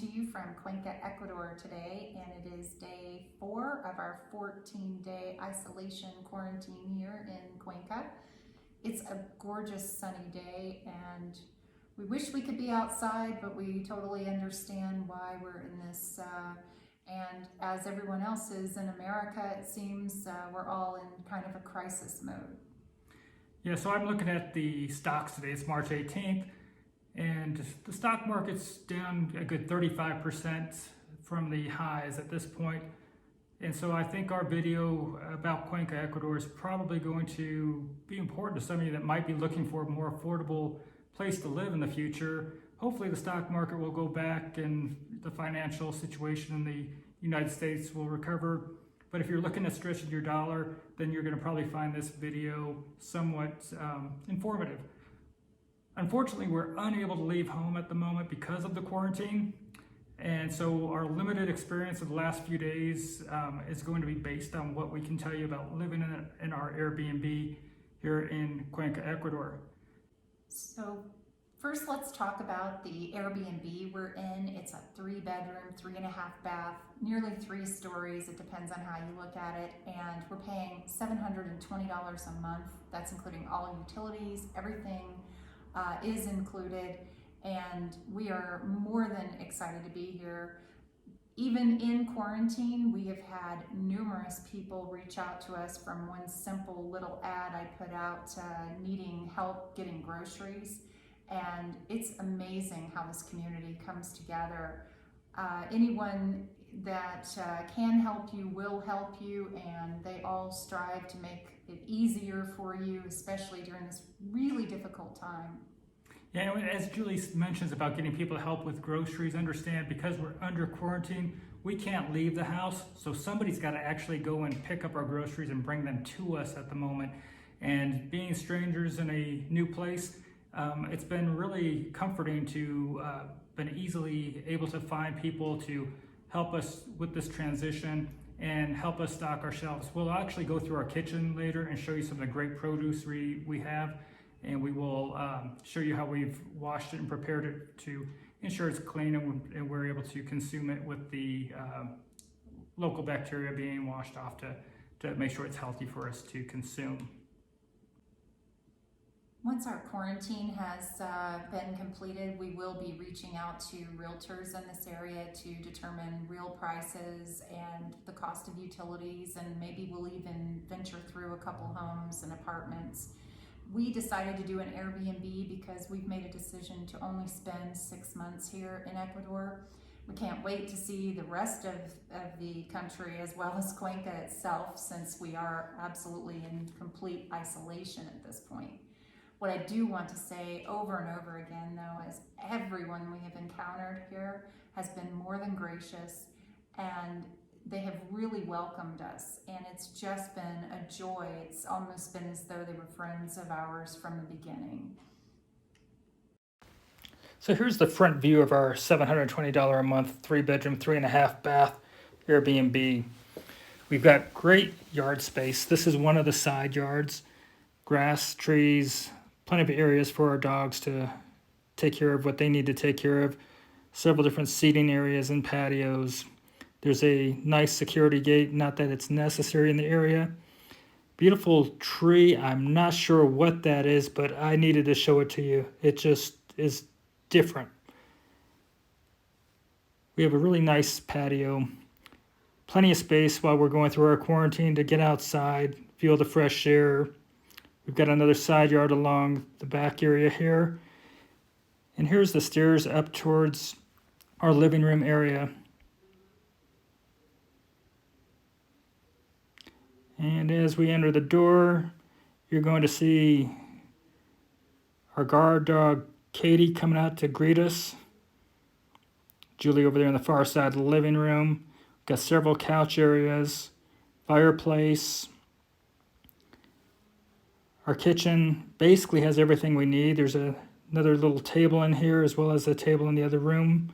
to you from Cuenca, Ecuador today, and it is day 4 of our 14-day isolation quarantine here in Cuenca. It's a gorgeous sunny day, and we wish we could be outside, but we totally understand why we're in this, and as everyone else is in America, it seems we're all in kind of a crisis mode. Yeah, so I'm looking at the stocks today. It's March 18th, and the stock market's down a good 35% from the highs at this point. And so I think our video about Cuenca, Ecuador is probably going to be important to some of you that might be looking for a more affordable place to live in the future. Hopefully the stock market will go back and the financial situation in the United States will recover. But if you're looking at stretching your dollar, then you're going to probably find this video somewhat informative. Unfortunately, we're unable to leave home at the moment because of the quarantine. And so our limited experience of the last few days is going to be based on what we can tell you about living in our Airbnb here in Cuenca, Ecuador. So first, let's talk about the Airbnb we're in. It's a 3-bedroom, 3.5 bath, nearly 3 stories. It depends on how you look at it. And we're paying $720 a month. That's including all utilities, everything is included. And we are more than excited to be here. Even in quarantine, we have had numerous people reach out to us from one simple little ad I put out needing help getting groceries. And it's amazing how this community comes together. Anyone that can help you will help you, and they all strive to make it easier for you, especially during this really difficult time. Yeah, as Julie mentions about getting people to help with groceries, understand because we're under quarantine, we can't leave the house, so somebody's got to actually go and pick up our groceries and bring them to us at the moment. And being strangers in a new place, it's been really comforting to been easily able to find people to help us with this transition and help us stock our shelves. We'll actually go through our kitchen later and show you some of the great produce we have, and we will show you how we've washed it and prepared it to ensure it's clean and we're able to consume it with the local bacteria being washed off to make sure it's healthy for us to consume. Once our quarantine has been completed, we will be reaching out to realtors in this area to determine real prices and the cost of utilities, and maybe we'll even venture through a couple homes and apartments. We decided to do an Airbnb because we've made a decision to only spend 6 months here in Ecuador. We can't wait to see the rest of the country as well as Cuenca itself, since we are absolutely in complete isolation at this point. What I do want to say over and over again, though, is everyone we have encountered here has been more than gracious, and they have really welcomed us, and it's just been a joy. It's almost been as though they were friends of ours from the beginning. So here's the front view of our $720 a month, 3-bedroom, 3.5 bath Airbnb. We've got great yard space. This is one of the side yards. Grass, trees, plenty of areas for our dogs to take care of what they need to take care of. Several different seating areas and patios. There's a nice security gate, not that it's necessary in the area. Beautiful tree. I'm not sure what that is, but I needed to show it to you. It just is different. We have a really nice patio. Plenty of space while we're going through our quarantine to get outside, feel the fresh air. We've got another side yard along the back area here. And here's the stairs up towards our living room area. And as we enter the door, you're going to see our guard dog, Katie, coming out to greet us. Julie over there on the far side of the living room. We've got several couch areas, fireplace. Our kitchen basically has everything we need. There's another little table in here as well as a table in the other room.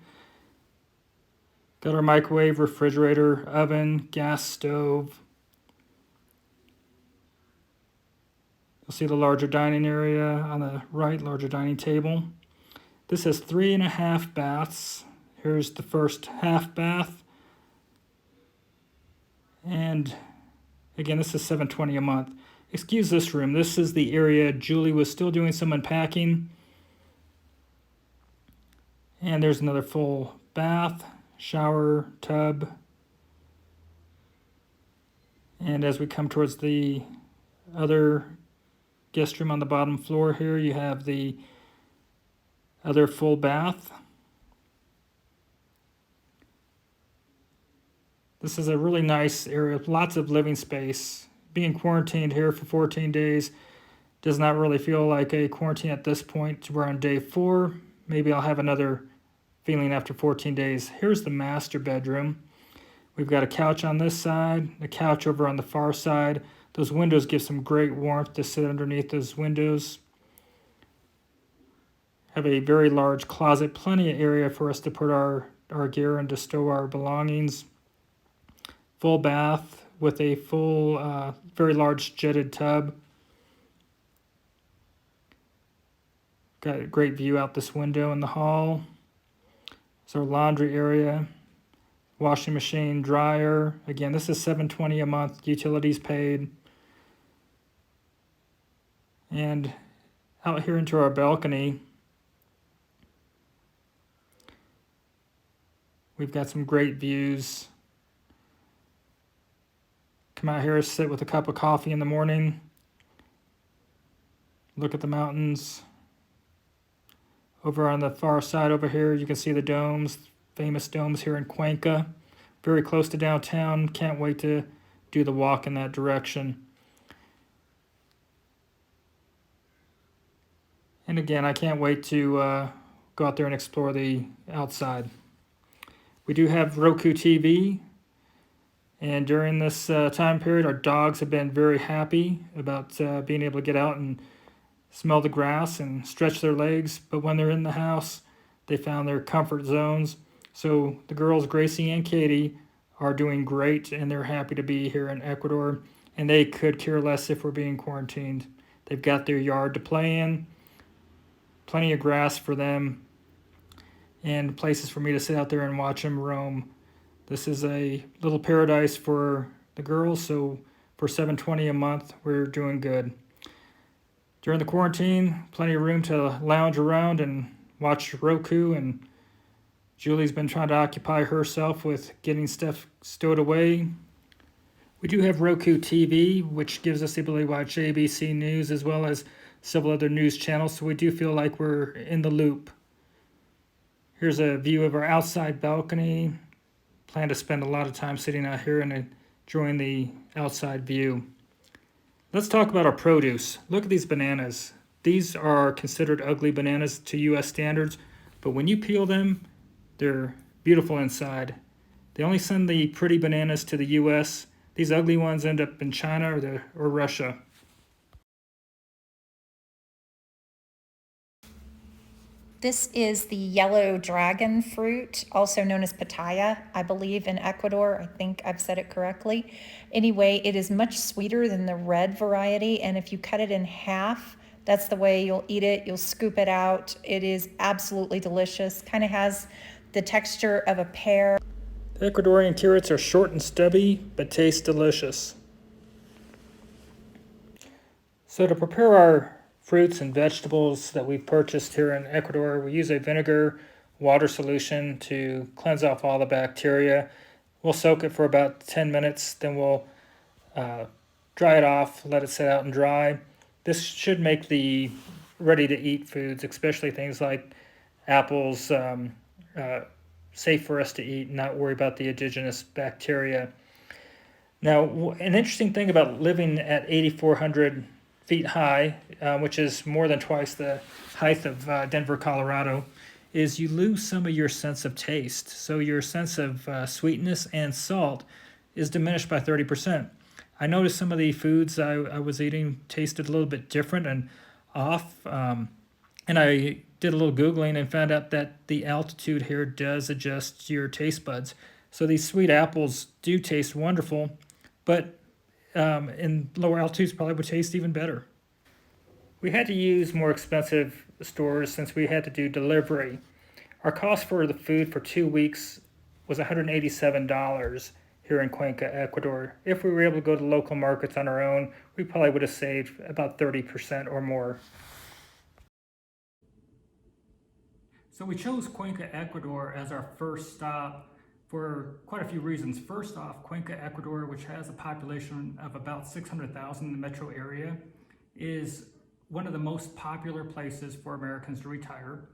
Got our microwave, refrigerator, oven, gas stove. You'll see the larger dining area on the right, larger dining table. This has 3.5 baths Here's the first half bath. And again, this is $720 a month. Excuse this room. This is the area Julie was still doing some unpacking. And there's another full bath, shower, tub. And as we come towards the other guest room on the bottom floor here, you have the other full bath. This is a really nice area, lots of living space. Being quarantined here for 14 days does not really feel like a quarantine at this point. We're on day 4. Maybe I'll have another feeling after 14 days. Here's the master bedroom. We've got a couch on this side, a couch over on the far side. Those windows give some great warmth to sit underneath those windows. Have a very large closet, plenty of area for us to put our gear and to stow our belongings. Full bath with a full, very large jetted tub. Got a great view out this window in the hall. It's our laundry area. Washing machine, dryer. Again, this is $720 a month, utilities paid. And out here into our balcony, we've got some great views. Come out here, sit with a cup of coffee in the morning. Look at the mountains. Over on the far side over here, you can see the domes, famous domes here in Cuenca. Very close to downtown. Can't wait to do the walk in that direction. And again, I can't wait to go out there and explore the outside. We do have Roku TV. And during this time period, our dogs have been very happy about being able to get out and smell the grass and stretch their legs. But when they're in the house, they found their comfort zones. So the girls, Gracie and Katie, are doing great, and they're happy to be here in Ecuador. And they could care less if we're being quarantined. They've got their yard to play in, plenty of grass for them, and places for me to sit out there and watch them roam. This is a little paradise for the girls, so for $720 a month, we're doing good. During the quarantine, plenty of room to lounge around and watch Roku, and Julie's been trying to occupy herself with getting stuff stowed away. We do have Roku TV, which gives us the ability to watch ABC News as well as several other news channels, so we do feel like we're in the loop. Here's a view of our outside balcony. Plan to spend a lot of time sitting out here and enjoying the outside view. Let's talk about our produce. Look at these bananas. These are considered ugly bananas to U.S. standards, but when you peel them, they're beautiful inside. They only send the pretty bananas to the U.S. These ugly ones end up in China or Russia. This is the yellow dragon fruit, also known as pitaya, I believe, in Ecuador. I think I've said it correctly. Anyway, it is much sweeter than the red variety, and if you cut it in half, that's the way you'll eat it. You'll scoop it out. It is absolutely delicious. Kind of has the texture of a pear. The Ecuadorian carrots are short and stubby, but taste delicious. So to prepare our fruits and vegetables that we've purchased here in Ecuador, we use a vinegar water solution to cleanse off all the bacteria. We'll soak it for about 10 minutes, then we'll dry it off, let it sit out and dry. This should make the ready-to-eat foods, especially things like apples, safe for us to eat and not worry about the indigenous bacteria. Now, an interesting thing about living at 8,400 feet high, which is more than twice the height of Denver, Colorado, is you lose some of your sense of taste. So your sense of sweetness and salt is diminished by 30%. I noticed some of the foods I was eating tasted a little bit different and off, and I did a little Googling and found out that the altitude here does adjust your taste buds. So these sweet apples do taste wonderful, but in lower altitudes probably would taste even better. We had to use more expensive stores since we had to do delivery. Our cost for the food for 2 weeks was $187 here in Cuenca, Ecuador. If we were able to go to local markets on our own, we probably would have saved about 30% or more. So we chose Cuenca, Ecuador as our first stop for quite a few reasons. First off, Cuenca, Ecuador, which has a population of about 600,000 in the metro area, is one of the most popular places for Americans to retire.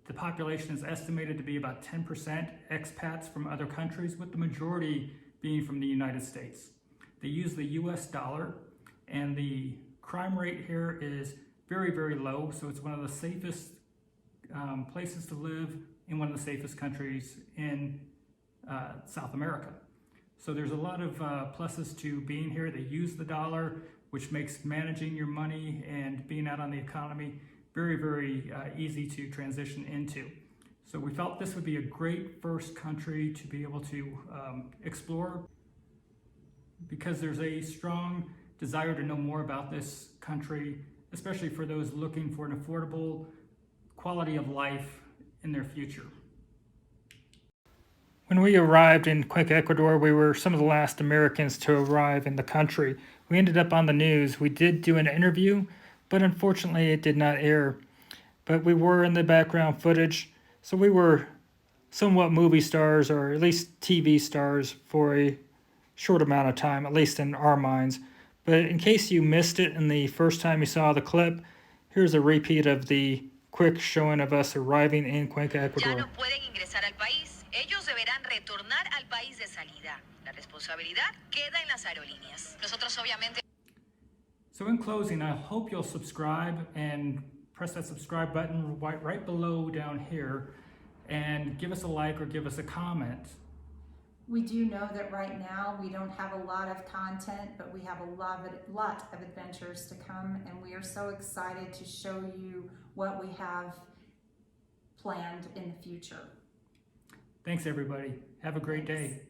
The population is estimated to be about 10% expats from other countries, with the majority being from the United States. They use the US dollar, and the crime rate here is very, very low, so it's one of the safest places to live in one of the safest countries in South America. So there's a lot of pluses to being here. They use the dollar, which makes managing your money and being out on the economy very, very easy to transition into. So we felt this would be a great first country to be able to explore, because there's a strong desire to know more about this country, especially for those looking for an affordable quality of life in their future. When we arrived in Cuenca, Ecuador, we were some of the last Americans to arrive in the country. We ended up on the news. We did do an interview, but unfortunately it did not air. But we were in the background footage, so we were somewhat movie stars, or at least TV stars, for a short amount of time, at least in our minds. But in case you missed it in the first time you saw the clip, here's a repeat of the quick showing of us arriving in Cuenca, Ecuador. Ya no pueden ingresar al país. Ellos deberán retornar al país de salida. La responsabilidad queda en las aerolíneas. Nosotros obviamente. So in closing, I hope you'll subscribe and press that subscribe button right below down here, and give us a like or give us a comment. We do know that right now we don't have a lot of content, but we have a lot of adventures to come, and we are so excited to show you what we have planned in the future. Thanks, everybody. Have a great day.